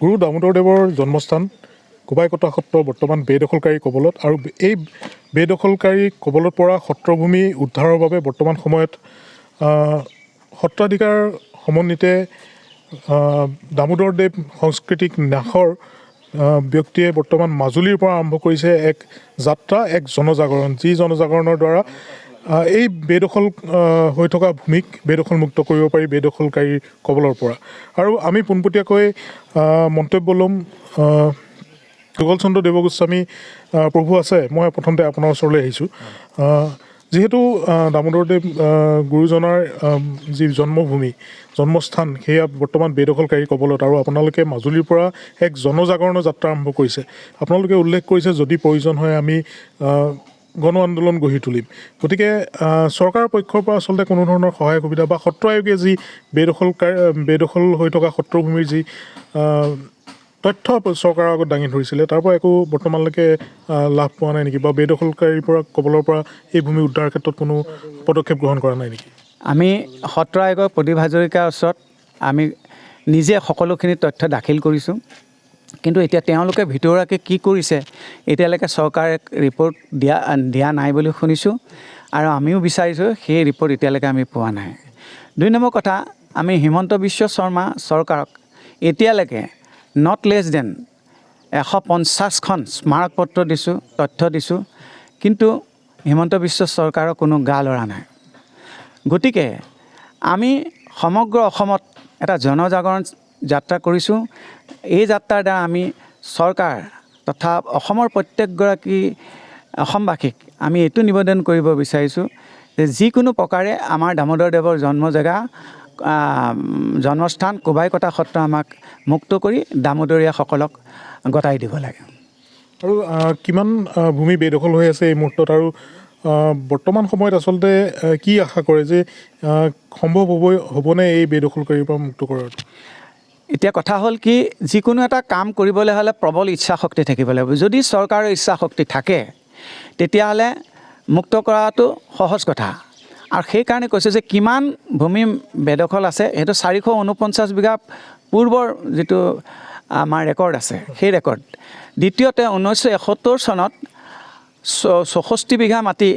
গুৰু দামোদৰদেৱৰ জন্মস্থান কোবাইকটা সত্ৰ বৰ্তমান বেদখলকাৰী কবলত, আৰু এই বেদখলকাৰী কবলত পৰা সত্ৰভূমি উদ্ধাৰৰ বাবে বৰ্তমান সময়ত সত্ৰাধিকাৰ সমন্বিতে দামোদৰদেৱ সাংস্কৃতিক ন্যাসৰ ব্যক্তিয়ে বৰ্তমান মাজুলীৰ পৰা আৰম্ভ কৰিছে এক যাত্ৰা, এক জনজাগৰণ, যি জনজাগৰণৰ দ্বাৰা এই বেদখল হৈ থকা ভূমিক বেদখলমুক্ত কৰিব পাৰি বেদখলকাৰীৰ কবলৰ পৰা। আৰু আমি পোনপটীয়াকৈ মন্তব্য ল'ম। যুগল চন্দ্ৰ দেৱগোস্বামী প্ৰভু আছে, মই প্ৰথমতে আপোনাৰ ওচৰলৈ আহিছোঁ। যিহেতু দামোদৰদেৱ গুৰুজনাৰ যি জন্মভূমি, জন্মস্থান, সেয়া বৰ্তমান বেদখলকাৰী কবলত, আৰু আপোনালোকে মাজুলীৰ পৰা এক জনজাগৰণৰ যাত্ৰা আৰম্ভ কৰিছে। আপোনালোকে উল্লেখ কৰিছে যদি প্ৰয়োজন হয় আমি গণ আন্দোলন গঢ়ি তুলিম। গতিকে চৰকাৰৰ পক্ষৰ পৰা আচলতে কোনো ধৰণৰ সহায় সুবিধা বা সত্ৰ আয়োগে যি বেদখল হৈ থকা সত্ৰভূমিৰ যি তথ্য চৰকাৰৰ আগত দাঙি ধৰিছিলে, তাৰ পৰা একো বৰ্তমানলৈকে লাভ পোৱা নাই নেকি, বা বেদখলকাৰীৰ পৰা কবলৰ পৰা এই ভূমি উদ্ধাৰৰ ক্ষেত্ৰত কোনো পদক্ষেপ গ্ৰহণ কৰা নাই নেকি? আমি সত্ৰ আয়োগৰ প্ৰদীপ হাজৰিকাৰ ওচৰত আমি নিজে সকলোখিনি তথ্য দাখিল কৰিছোঁ, কিন্তু এতিয়া তেওঁলোকে ভিতৰুৱাকৈ কি কৰিছে এতিয়ালৈকে চৰকাৰে ৰিপৰ্ট দিয়া নাই বুলি শুনিছোঁ, আৰু আমিও বিচাৰিছোঁ সেই ৰিপৰ্ট এতিয়ালৈকে আমি পোৱা নাই। 2 নম্বৰ কথা, আমি হিমন্ত বিশ্ব শৰ্মা চৰকাৰক এতিয়ালৈকে নট লেছ দেন 150খন স্মাৰকপত্ৰ দিছোঁ, তথ্য দিছোঁ, কিন্তু হিমন্ত বিশ্ব চৰকাৰৰ কোনো গা লৰা নাই। গতিকে আমি সমগ্ৰ অসমত এটা জনজাগৰণ যাত্ৰা কৰিছোঁ। এই যাত্ৰাৰ দ্বাৰা আমি চৰকাৰ তথা অসমৰ প্ৰত্যেকগৰাকী অসমবাসীক আমি এইটো নিবেদন কৰিব বিচাৰিছোঁ যে যিকোনো প্ৰকাৰে আমাৰ দামোদৰদেৱৰ জন্ম জেগা, জন্মস্থান কোবাইকটা সত্ৰ আমাক মুক্ত কৰি দামোদৰীয়াসকলক গতাই দিব লাগে। আৰু কিমান ভূমি বেদখল হৈ আছে এই মুহূৰ্তত, আৰু বৰ্তমান সময়ত আচলতে কি আশা কৰে যে সম্ভৱ হ'বনে এই বেদখলকাৰীৰ পৰা মুক্ত কৰাটো? এতিয়া কথা হ'ল কি, যিকোনো এটা কাম কৰিবলৈ হ'লে প্ৰবল ইচ্ছা শক্তি থাকিব লাগিব। যদি চৰকাৰৰ ইচ্ছা শক্তি থাকে তেতিয়াহ'লে মুক্ত কৰাটো সহজ কথা। আৰু সেইকাৰণে কৈছোঁ যে কিমান ভূমি বেদখল আছে, সেইটো 449 বিঘা পূৰ্বৰ যিটো আমাৰ ৰেকৰ্ড আছে সেই ৰেকৰ্ড। দ্বিতীয়তে 1971 চনত 64 বিঘা মাটি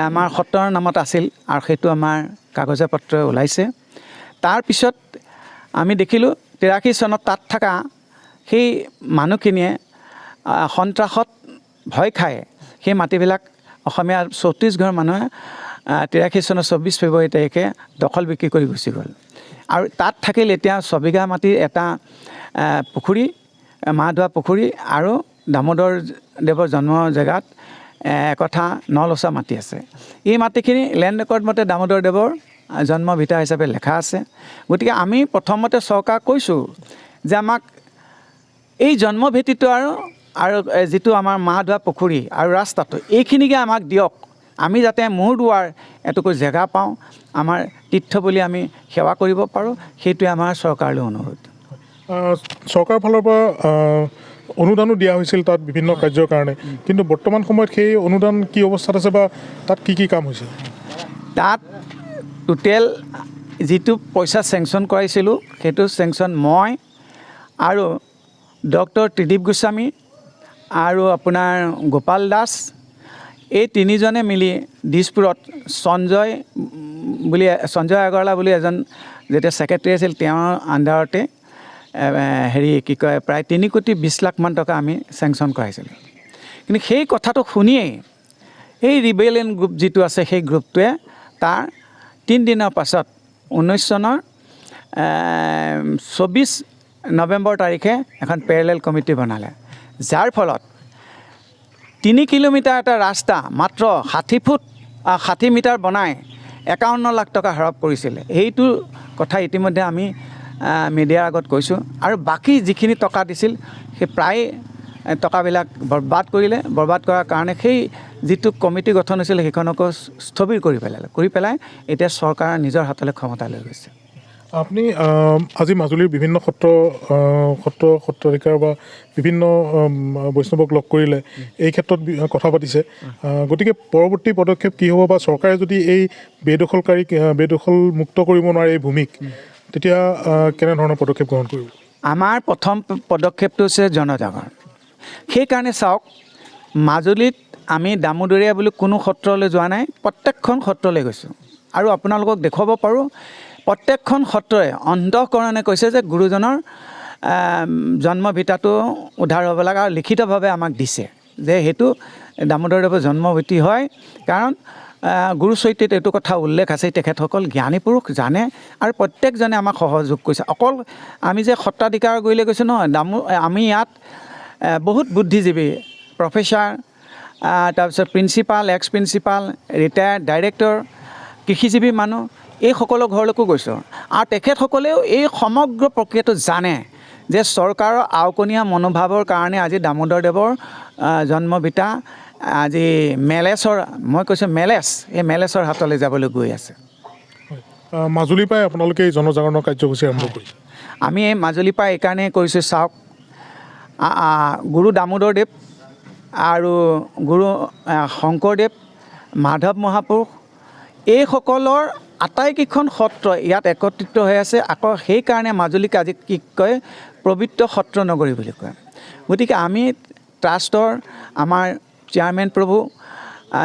আমাৰ সত্ৰৰ নামত আছিল, আৰু সেইটো আমাৰ কাগজে পত্ৰই ওলাইছে। তাৰপিছত আমি দেখিলোঁ 83 চনত তাত থকা সেই মানুহখিনিয়ে সন্ত্ৰাসত ভয় খাই সেই মাটিবিলাক অসমীয়া 34 ঘৰ মানুহে 83 চনৰ 24 ফেব্ৰুৱাৰী তাৰিখে দখল বিক্ৰী কৰি গুচি গ'ল। আৰু তাত থাকিল এতিয়া 6 বিঘা মাটিৰ এটা পুখুৰী, মাহধোৱা পুখুৰী, আৰু দামোদৰ দেৱৰ জন্ম জেগাত একঠা নলচা মাটি আছে। এই মাটিখিনি লেণ্ড ৰেকৰ্ড মতে দামোদৰ দেৱৰ জন্ম ভিটা হিচাপে লেখা আছে। গতিকে আমি প্ৰথমতে চৰকাৰক কৈছোঁ যে আমাক এই জন্ম ভেটিটো আৰু যিটো আমাৰ মাহধোৱা পুখুৰী আৰু ৰাস্তাটো, এইখিনিকে আমাক দিয়ক, আমি যাতে মূৰ দুৱাৰ এটুকুৰ জেগা পাওঁ, আমাৰ তীৰ্থ বুলি আমি সেৱা কৰিব পাৰোঁ, সেইটোৱে আমাৰ চৰকাৰলৈ অনুৰোধ। চৰকাৰৰ ফালৰ পৰা অনুদানো দিয়া হৈছিল তাত বিভিন্ন কাৰ্যৰ কাৰণে, কিন্তু বৰ্তমান সময়ত সেই অনুদান কি অৱস্থাত আছে, বা তাত কি কি কাম হৈছে? তাত টোটেল যিটো পইচা চেংচন কৰাইছিলোঁ সেইটো চেংচন মই আৰু ডক্টৰ ত্ৰিদীপ গোস্বামী আৰু আপোনাৰ গোপাল দাস, এই 3জনে মিলি দিছপুৰত সঞ্জয় আগৰৱালা বুলি এজন যেতিয়া ছেক্ৰেটাৰী আছিল, তেওঁৰ আণ্ডাৰতে প্ৰায় 3,20,00,000 মান টকা আমি চেংচন কৰাইছিলোঁ। কিন্তু সেই কথাটো শুনিয়েই এই ৰিবেলিয়ন গ্ৰুপ যিটো আছে সেই গ্ৰুপটোৱে তাৰ 3 দিনৰ পাছত 19 চনৰ 24 নৱেম্বৰ তাৰিখে এখন পেৰেলেল কমিটি বনালে, যাৰ ফলত 3 কিলোমিটাৰ এটা ৰাস্তা মাত্ৰ 60 মিটাৰ বনাই 51 লাখ টকা হৰপ কৰিছিলে। এইটো কথা ইতিমধ্যে আমি মিডিয়াৰ আগত কৈছোঁ। আৰু বাকী যিখিনি টকা দিছিল সেই প্ৰায় টকাবিলাক বৰবাদ কৰিলে। বৰবাদ কৰাৰ কাৰণে সেই যিটো কমিটি গঠন হৈছিল সেইখনকো স্থবিৰ কৰি পেলাই এতিয়া চৰকাৰৰ নিজৰ হাতলৈ ক্ষমতা লৈ গৈছে। আপুনি আজি মাজুলীৰ বিভিন্ন সত্ৰাধিকাৰ বা বিভিন্ন বৈষ্ণৱক লগ কৰিলে, এই ক্ষেত্ৰত কথা পাতিছে। গতিকে পৰৱৰ্তী পদক্ষেপ কি হ'ব, বা চৰকাৰে যদি এই বেদখল মুক্ত কৰিব নোৱাৰে এই ভূমিক, তেতিয়া কেনেধৰণৰ পদক্ষেপ গ্ৰহণ কৰিব? আমাৰ প্ৰথম পদক্ষেপটো হৈছে জনজাগৰণ। সেইকাৰণে চাওক, মাজুলীত আমি দামোদৰীয়া বুলি কোনো সত্ৰলৈ যোৱা নাই, প্ৰত্যেকখন সত্ৰলৈ গৈছোঁ। আৰু আপোনালোকক দেখুৱাব পাৰোঁ, প্ৰত্যেকখন সত্ৰই অন্তঃকৰণে কৈছে যে গুৰুজনৰ জন্ম ভিটাটো উদ্ধাৰ হ'ব লাগে, আৰু লিখিতভাৱে আমাক দিছে যে সেইটো দামোদৰদেৱৰ জন্মভিত্তি হয়। কাৰণ গুৰুচৰিত্ৰত এইটো কথা উল্লেখ আছে, তেখেতসকল জ্ঞানী পুৰুষ, জানে, আৰু প্ৰত্যেকজনে আমাক সহযোগ কৰিছে। অকল আমি যে সত্ৰাধিকাৰ কৰিলে গৈছোঁ নহয়, আমি ইয়াত বহুত বুদ্ধিজীৱী, প্ৰফেচাৰ, তাৰপিছত principal, x principal, retired director, কৃষিজীৱী মানুহ, এইসকলৰ ঘৰলৈকো গৈছোঁ। আৰু তেখেতসকলেও এই সমগ্ৰ প্ৰক্ৰিয়াটো জানে যে চৰকাৰৰ আওকণীয়া মনোভাৱৰ কাৰণে আজি দামোদৰদেৱৰ জন্মভিটা আজি মেলেছৰ, মই কৈছোঁ মেলেছ, এই মেলেছৰ হাতলৈ যাবলৈ গৈ আছে। মাজুলীৰ পৰাই আপোনালোকে এই জনজাগৰণৰ কাৰ্যসূচী আৰম্ভ কৰিছে? আমি এই মাজুলীৰ পৰা এইকাৰণেই কৰিছোঁ, চাওক, গুৰু দামোদৰদেৱ আৰু গুৰু শংকৰদেৱ, মাধৱ মহাপুৰুষ, এইসকলৰ আটাইকেইখন সত্ৰ ইয়াত একত্ৰিত হৈ আছে। আকৌ সেইকাৰণে মাজুলীক আজি কি কয়, পবিত্ৰ সত্ৰ নগৰী বুলি কয়। গতিকে আমি ট্ৰাষ্টৰ আমাৰ চেয়াৰমেন প্ৰভু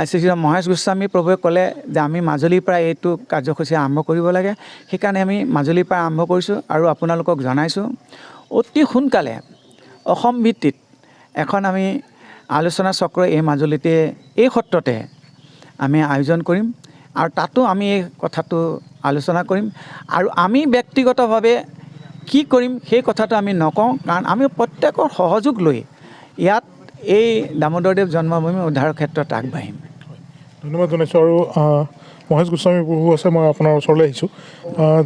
শ্ৰী মহেশ গোস্বামী প্ৰভুৱে ক'লে যে আমি মাজুলীৰ পৰা এইটো কাৰ্যসূচী আৰম্ভ কৰিব লাগে। সেইকাৰণে আমি মাজুলীৰ পৰা আৰম্ভ কৰিছোঁ। আৰু আপোনালোকক জনাইছোঁ, অতি সোনকালে অসম ভিত্তিত এখন আমি আলোচনা চক্ৰ এই মাজুলীতে, এই সত্ৰতে আমি আয়োজন কৰিম, আৰু তাতো আমি এই কথাটো আলোচনা কৰিম। আৰু আমি ব্যক্তিগতভাৱে কি কৰিম সেই কথাটো আমি নকওঁ, কাৰণ আমি প্ৰত্যেকৰ সহযোগ লৈ ইয়াত এই দামোদৰদেৱ জন্মভূমি উদ্ধাৰৰ ক্ষেত্ৰত আগবাঢ়িম। ধন্যবাদ জনাইছোঁ। আৰু মহেশ গোস্বামী প্ৰভু আছে, মই আপোনাৰ ওচৰলৈ আহিছোঁ।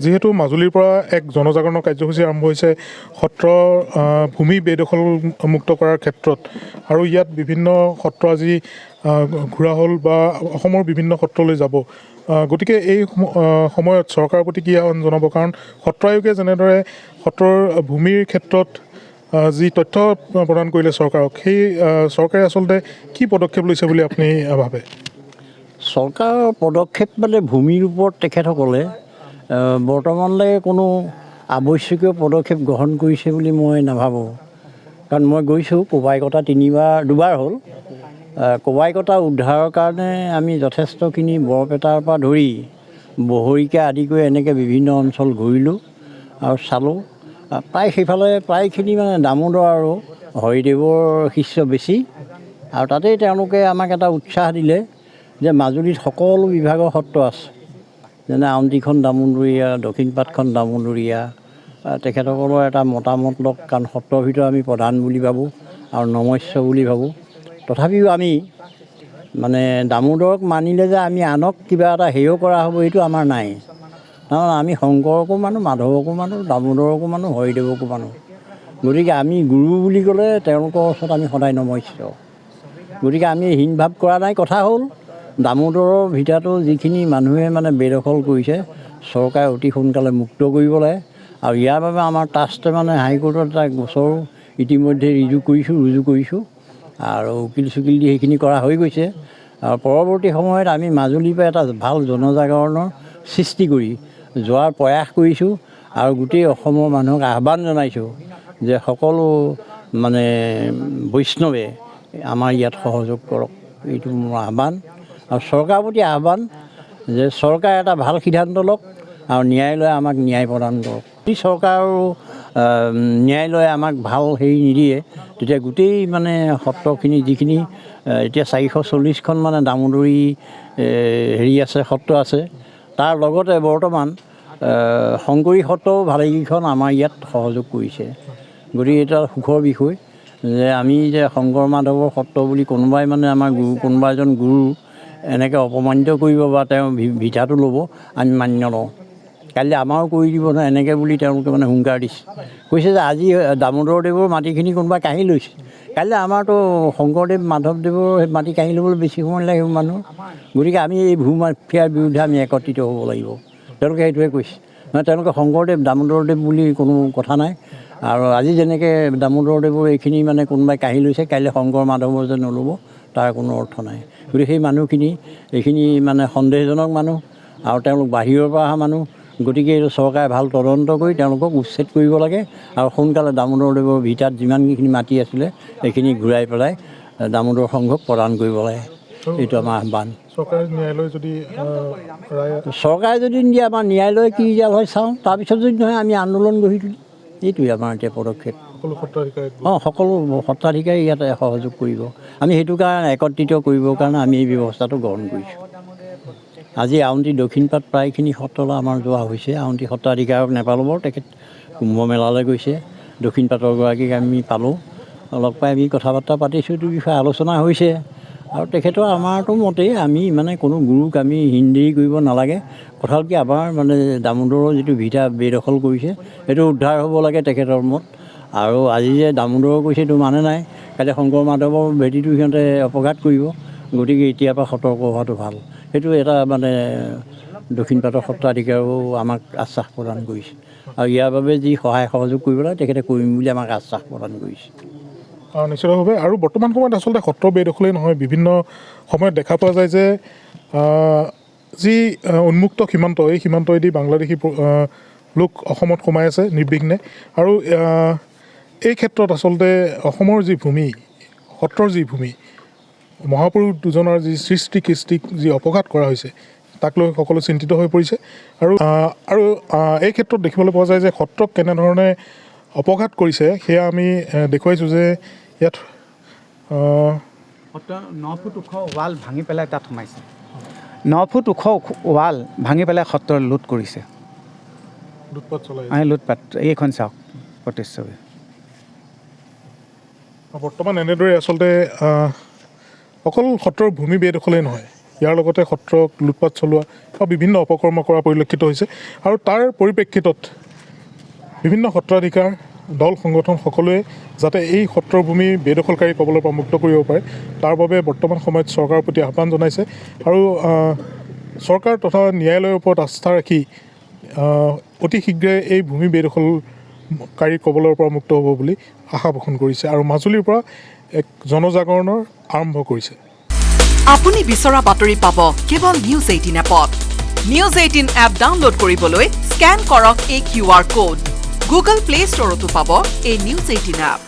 যিহেতু মাজুলীৰ পৰা এক জনজাগৰণৰ কাৰ্যসূচী আৰম্ভ হৈছে সত্ৰ ভূমি বেদখল মুক্ত কৰাৰ ক্ষেত্ৰত, আৰু ইয়াত বিভিন্ন সত্ৰ আজি ঘূৰা হ'ল বা অসমৰ বিভিন্ন সত্ৰলৈ যাব। গতিকে এই সময়ত চৰকাৰৰ প্ৰতি কি আহ্বান জনাব? কাৰণ সত্ৰ আয়োগে যেনেদৰে সত্ৰৰ ভূমিৰ ক্ষেত্ৰত যি তথ্য প্ৰদান কৰিলে চৰকাৰক, সেই চৰকাৰে আচলতে কি পদক্ষেপ লৈছে বুলি আপুনি ভাবে? চৰকাৰৰ পদক্ষেপ মানে ভূমিৰ ওপৰত তেখেতসকলে বৰ্তমানলৈ কোনো আৱশ্যকীয় পদক্ষেপ গ্ৰহণ কৰিছে বুলি মই নাভাবোঁ। কাৰণ মই গৈছোঁ, কোবাইকটা দুবাৰ হ'ল। কোবাইকটা উদ্ধাৰৰ কাৰণে আমি যথেষ্টখিনি বৰপেটাৰ পৰা ধৰি বহৰিকা আদি কৰি এনেকৈ বিভিন্ন অঞ্চল ঘূৰিলোঁ আৰু চালোঁ। প্ৰায় সেইফালে প্ৰায়খিনি মানে দামোদৰ আৰু হৰিদেৱৰ শিষ্য বেছি। আৰু তাতেই তেওঁলোকে আমাক এটা উৎসাহ দিলে যে মাজুলীত সকলো বিভাগৰ সত্ৰ আছে, যেনে আউনীআটীখন দামোদৰীয়া, দক্ষিণপাটখন দামোদৰীয়া। তেখেতসকলৰ এটা মতামত লওক, কাৰণ সত্ৰৰ ভিতৰত আমি প্ৰধান বুলি ভাবোঁ আৰু নমস্য বুলি ভাবোঁ। তথাপিও আমি মানে দামোদৰক মানিলে যে আমি আনক কিবা এটা হেয় কৰা হ'ব, এইটো আমাৰ নাই। কাৰণ আমি শংকৰকো মানো, মাধৱকো মানো, দামোদৰকো মানো, হৰিদেৱকো মানো। গতিকে আমি গুৰু বুলি ক'লে তেওঁলোকৰ ওচৰত আমি সদায় নমস্য। গতিকে আমি হীন ভাৱ কৰা নাই। কথা হ'ল দামোদৰৰ ভিটাটো যিখিনি মানুহে মানে বেদখল কৰিছে, চৰকাৰে অতি সোনকালে মুক্ত কৰিব লাগে। আৰু ইয়াৰ বাবে আমাৰ ট্ৰাষ্টে মানে হাইকোৰ্টত এটা গোচৰ ইতিমধ্যে ৰুজু কৰিছোঁ আৰু উকিল চুকিল দি সেইখিনি কৰা হৈ গৈছে। আৰু পৰৱৰ্তী সময়ত আমি মাজুলীৰ পৰা এটা ভাল জনজাগৰণৰ সৃষ্টি কৰি যোৱাৰ প্ৰয়াস কৰিছোঁ। আৰু গোটেই অসমৰ মানুহক আহ্বান জনাইছোঁ যে সকলো মানে বৈষ্ণৱে আমাৰ ইয়াত সহযোগ কৰক, এইটো মোৰ আহ্বান। আৰু চৰকাৰৰ প্ৰতি আহ্বান যে চৰকাৰে এটা ভাল সিদ্ধান্ত লওক আৰু ন্যায়ালয়ে আমাক ন্যায় প্ৰদান কৰক। যদি চৰকাৰৰ ন্যায়ালয়ে আমাক ভাল হেৰি নিদিয়ে, তেতিয়া গোটেই মানে সত্ৰখিনি যিখিনি এতিয়া 440খন মানে দামোদৰী হেৰি আছে, সত্ৰ আছে, তাৰ লগতে বৰ্তমান শংকৰী সত্ৰও ভালেকেইখন আমাৰ ইয়াত সহযোগ কৰিছে। গতিকে এটা সুখৰ বিষয় যে আমি যে শংকৰ মাধৱৰ সত্ৰ বুলি কোনোবাই মানে আমাৰ কোনোবা এজন গুৰু এনেকৈ অপমানিত কৰিব বা তেওঁ ভিটাটো ল'ব, আমি মানি নলওঁ। কাইলৈ আমাৰো কৰি দিব নহয়, এনেকৈ বুলি তেওঁলোকে মানে হুংকাৰ দিছে। কৈছে যে আজি দামোদৰদেৱৰ মাটিখিনি কোনোবাই কাঢ়ি লৈছে, কাইলৈ আমাৰতো শংকৰদেৱ মাধৱদেৱৰ মাটি কাঢ়ি ল'বলৈ বেছি সময় লাগিব মানুহ। গতিকে আমি এই ভূমাফিয়াৰ বিৰুদ্ধে আমি একত্ৰিত হ'ব লাগিব। তেওঁলোকে সেইটোৱে কৈছে। মানে তেওঁলোকে শংকৰদেৱ দামোদৰদেৱ বুলি কোনো কথা নাই। আৰু আজি যেনেকৈ দামোদৰদেৱৰ এইখিনি মানে কোনোবাই কাঢ়ি লৈছে, কাইলৈ শংকৰ মাধৱৰ যে নল'ব, তাৰ কোনো অৰ্থ নাই। গতিকে সেই মানুহখিনি এইখিনি মানে সন্দেহজনক মানুহ, আৰু তেওঁলোক বাহিৰৰ পৰা অহা মানুহ। গতিকে এইটো চৰকাৰে ভাল তদন্ত কৰি তেওঁলোকক উচ্ছেদ কৰিব লাগে আৰু সোনকালে দামোদৰদেৱৰ ভিটাত যিমানখিনি মাটি আছিলে সেইখিনি ঘূৰাই পেলাই দামোদৰ সংঘক প্ৰদান কৰিব লাগে। এইটো আমাৰ আহ্বান। চৰকাৰে ন্যায়ালয় যদি ৰায় চৰকাৰে যদি নিদিয়ে আমাৰ ন্যায়ালয় কি ৰিজাল্ট হয় চাওঁ, তাৰপিছত যদি নহয় আমি আন্দোলন গঢ়ি তুলিম। এইটোৱে আমাৰ এতিয়া পদক্ষেপ। সকলো সত্ৰাধিকাৰী সকলো সত্ৰাধিকাৰী ইয়াতে সহযোগ কৰিব। আমি সেইটো কাৰণে একত্ৰিত কৰিবৰ কাৰণে আমি এই ব্যৱস্থাটো গ্ৰহণ কৰিছোঁ। আজি আউনীআটী দক্ষিণপাট প্ৰায়খিনি সত্ৰলৈ আমাৰ যোৱা হৈছে। আউনীআটী সত্ৰাধিকাৰক নেপালোঁ বাৰু, তেখেত কুম্ভ মেলালৈ গৈছে। দক্ষিণপাটৰ গৰাকীক আমি পালোঁ, লগ পাই আমি কথা বাৰ্তা পাতিছোঁ, এইটো বিষয়ে আলোচনা হৈছে। আৰু তেখেতৰ আমাৰতো মতেই আমি মানে কোনো গুৰুক আমি হিন্দেৰী কৰিব নালাগে। কথা হ'ল কি আমাৰ মানে দামোদৰৰ যিটো ভিটা বেদখল কৰিছে সেইটো উদ্ধাৰ হ'ব লাগে তেখেতৰ মত। আৰু আজি যে দামোদৰৰ কৈছে এইটো মানে নাই, কাইলৈ শংকৰ মাধৱৰ ভেটিটো সিহঁতে অপঘাত কৰিব। গতিকে এতিয়াৰ পৰা সতৰ্ক হোৱাটো ভাল। সেইটো এটা মানে দক্ষিণপাটৰ সত্ৰাধিকাৰেও আমাক আশ্বাস প্ৰদান কৰিছে আৰু ইয়াৰ বাবে যি সহায় সহযোগ কৰিব লাগে তেখেতে কৰিম বুলি আমাক আশ্বাস প্ৰদান কৰিছে। নিশ্চিতভাৱে। আৰু বৰ্তমান সময়ত আচলতে সত্ৰ বেদখলেই নহয়, বিভিন্ন সময়ত দেখা পোৱা যায় যে যি উন্মুক্ত সীমান্ত, এই সীমান্তইদি বাংলাদেশী লোক অসমত সোমাই আছে নিৰ্বিঘ্নে। আৰু এই ক্ষেত্ৰত আচলতে অসমৰ যি ভূমি, সত্ৰৰ যি ভূমি, মহাপুৰুষ দুজনৰ যি সৃষ্টি কৃষ্টিক যি অপঘাত কৰা হৈছে তাক লৈ সকলো চিন্তিত হৈ পৰিছে। আৰু এই ক্ষেত্ৰত দেখিবলৈ পোৱা যায় যে সত্ৰক কেনেধৰণে অপঘাত কৰিছে সেয়া আমি দেখুৱাইছোঁ যে ইয়াত সত্ৰ 9 ফুট ওখ ৱাল ভাঙি পেলাই তাত সোমাইছে। 9 ফুট ওখ ৱাল ভাঙি পেলাই সত্ৰৰ লুট কৰিছে। লুটপাট চলাই লুটপাট এইখন চাওক প্ৰতিচ্ছবি। বৰ্তমান এনেদৰে আচলতে অকল সত্ৰৰ ভূমি বেদখলেই নহয়, ইয়াৰ লগতে সত্ৰক লুটপাট চলোৱা বা বিভিন্ন অপকৰ্ম কৰা পৰিলক্ষিত হৈছে। আৰু তাৰ পৰিপ্ৰেক্ষিতত বিভিন্ন সত্ৰাধিকাৰ দল সংগঠন সকলোৱে যাতে এই সত্ৰৰ ভূমি বেদখলকাৰী কবলৰ পৰা মুক্ত কৰিব পাৰে তাৰ বাবে বৰ্তমান সময়ত চৰকাৰৰ প্ৰতি আহ্বান জনাইছে। আৰু চৰকাৰ তথা ন্যায়ালয়ৰ ওপৰত আস্থা ৰাখি অতি শীঘ্ৰে এই ভূমি বেদখলকাৰী কবলৰ পৰা মুক্ত হ'ব বুলি আশা পোষণ কৰিছে আৰু মাজুলীৰ পৰা এক জনজাগৰণৰ আৰম্ভ কৰিছে। আপুনি বিচৰা বাতৰি পাব কেৱল নিউজ 18 এপত। নিউজ 18 এপ ডাউনলোড কৰিবলৈ স্কেন কৰক এই QR কোড। গুগল প্লে ষ্টৰতো পাব এই নিউজ 18 এপ।